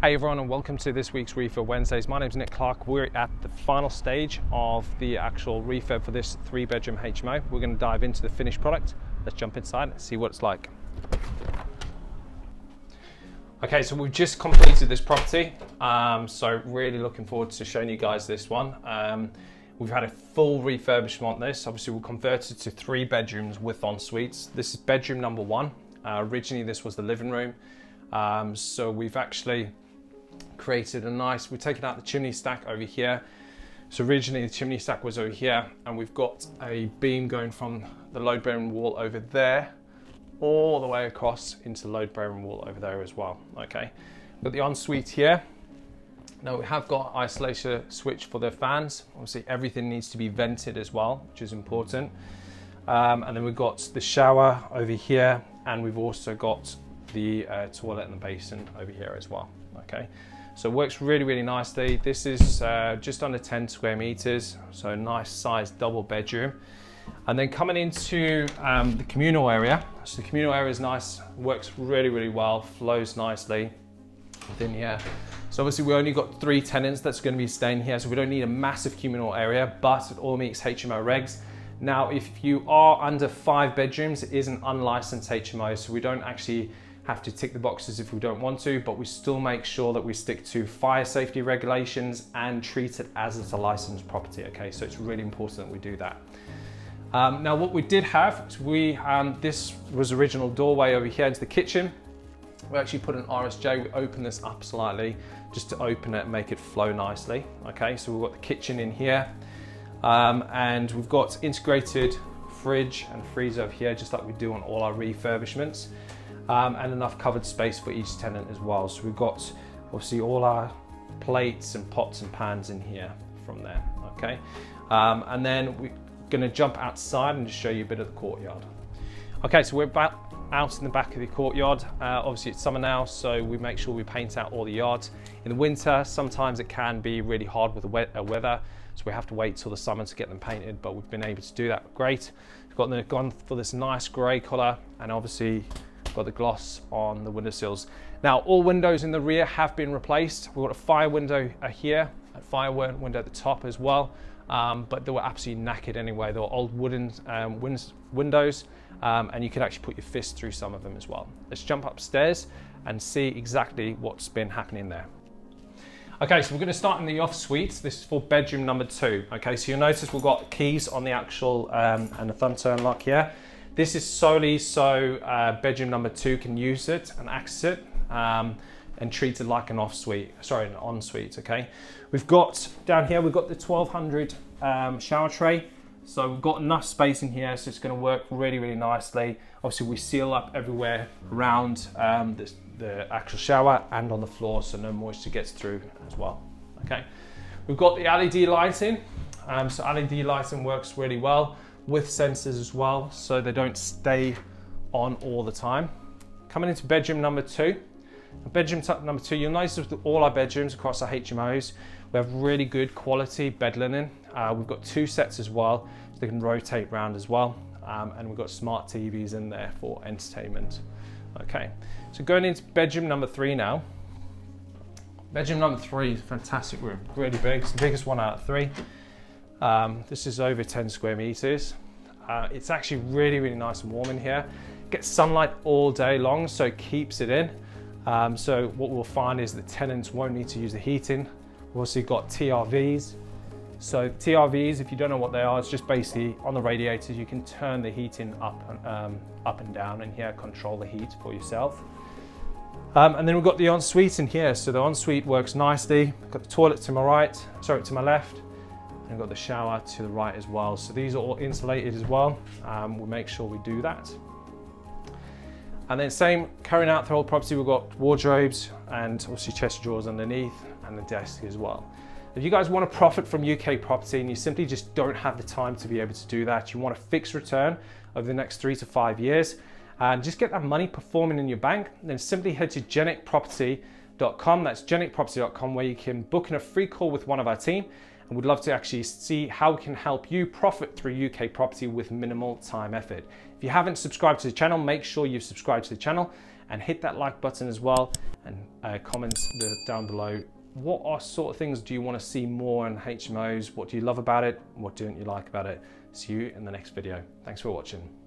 Hey everyone, and welcome to this week's Refurb Wednesdays. My name's Nic Clark. We're at the final stage of the actual refurb for this 3-bedroom HMO. We're going to dive into the finished product. Let's jump inside and see what it's like. Okay, so we've just completed this property. So really looking forward to showing you guys this one. We've had a full refurbishment on this. Obviously, we'll convert it to 3 bedrooms with en-suites. This is bedroom number 1. Originally, this was the living room. So we've actually created a nice, we've taken out the chimney stack over here. So originally the chimney stack was over here, and we've got a beam going from the load bearing wall over there all the way across into the load bearing wall over there as well. Okay, got the ensuite here. Now we have got isolation switch for the fans. Obviously everything needs to be vented as well, which is important. And then we've got the shower over here, and we've also got the toilet and the basin over here as well. Okay, so it works really nicely. This is just under 10 square meters, so a nice sized double bedroom. And then coming into the communal area, so the communal area is nice, works really well, flows nicely within here. So obviously we only got 3 tenants that's going to be staying here, so we don't need a massive communal area, but it all meets HMO regs. Now if you are under 5 bedrooms, it is an unlicensed HMO, so we don't actually have to tick the boxes if we don't want to, but we still make sure that we stick to fire safety regulations and treat it as it's a licensed property. Okay, so it's really important that we do that. Now what we did have is this was original doorway over here into the kitchen. We actually put an RSJ, we opened this up slightly just to open it and make it flow nicely. Okay, so we've got the kitchen in here, and we've got integrated fridge and freezer over here, just like we do on all our refurbishments. And enough covered space for each tenant as well. So we've got obviously all our plates and pots and pans in here from there, okay? And then we're gonna jump outside and just show you a bit of the courtyard. Okay, so we're about out in the back of the courtyard. Obviously it's summer now, so we make sure we paint out all the yards. In the winter, sometimes it can be really hard with the weather, so we have to wait till the summer to get them painted, but we've been able to do that great. We've gone for this nice grey colour, and obviously got the gloss on the windowsills. Now all windows in the rear have been replaced. We've got a fire window here, a fire window at the top as well, but they were absolutely knackered anyway. They were old wooden windows, and you could actually put your fist through some of them as well. Let's jump upstairs and see exactly what's been happening there. Okay, so we're going to start in the off suite. This is for bedroom number 2. Okay, so you'll notice we've got keys on the actual and a thumb turn lock here. This is solely so bedroom number 2 can use it and access it and treat it like an an ensuite, okay? We've got down here, we've got the 1200 shower tray. So we've got enough space in here, so it's gonna work really nicely. Obviously we seal up everywhere around the actual shower and on the floor, so no moisture gets through as well, okay? We've got the LED lighting. So LED lighting works really well with sensors as well, so they don't stay on all the time. Coming into bedroom number 2. Bedroom number 2, you'll notice with all our bedrooms across our HMOs, we have really good quality bed linen. We've got 2 sets as well, so they can rotate around as well. And we've got smart TVs in there for entertainment. Okay, so going into bedroom number 3 now. Bedroom number 3 is a fantastic room, really big. It's the biggest one out of 3. This is over 10 square meters. It's actually really nice and warm in here. Gets sunlight all day long, so it keeps it in. So what we'll find is that tenants won't need to use the heating. We've also got TRVs. So TRVs, if you don't know what they are, it's just basically on the radiators, you can turn the heating up and down in here, control the heat for yourself. And then we've got the ensuite in here. So the ensuite works nicely. I've got the toilet to my left. And we've got the shower to the right as well. So these are all insulated as well. We'll make sure we do that. And then same, carrying out the whole property, we've got wardrobes and obviously chest of drawers underneath and the desk as well. If you guys want to profit from UK property and you simply just don't have the time to be able to do that, you want a fixed return over the next 3 to 5 years, and just get that money performing in your bank, then simply head to jenicproperty.com. That's jenicproperty.com, where you can book in a free call with one of our team, and we'd love to actually see how we can help you profit through UK property with minimal time effort. If you haven't subscribed to the channel, make sure you've subscribed to the channel and hit that like button as well, and comments down below. What are sort of things do you want to see more in HMOs? What do you love about it? What don't you like about it? See you in the next video. Thanks for watching.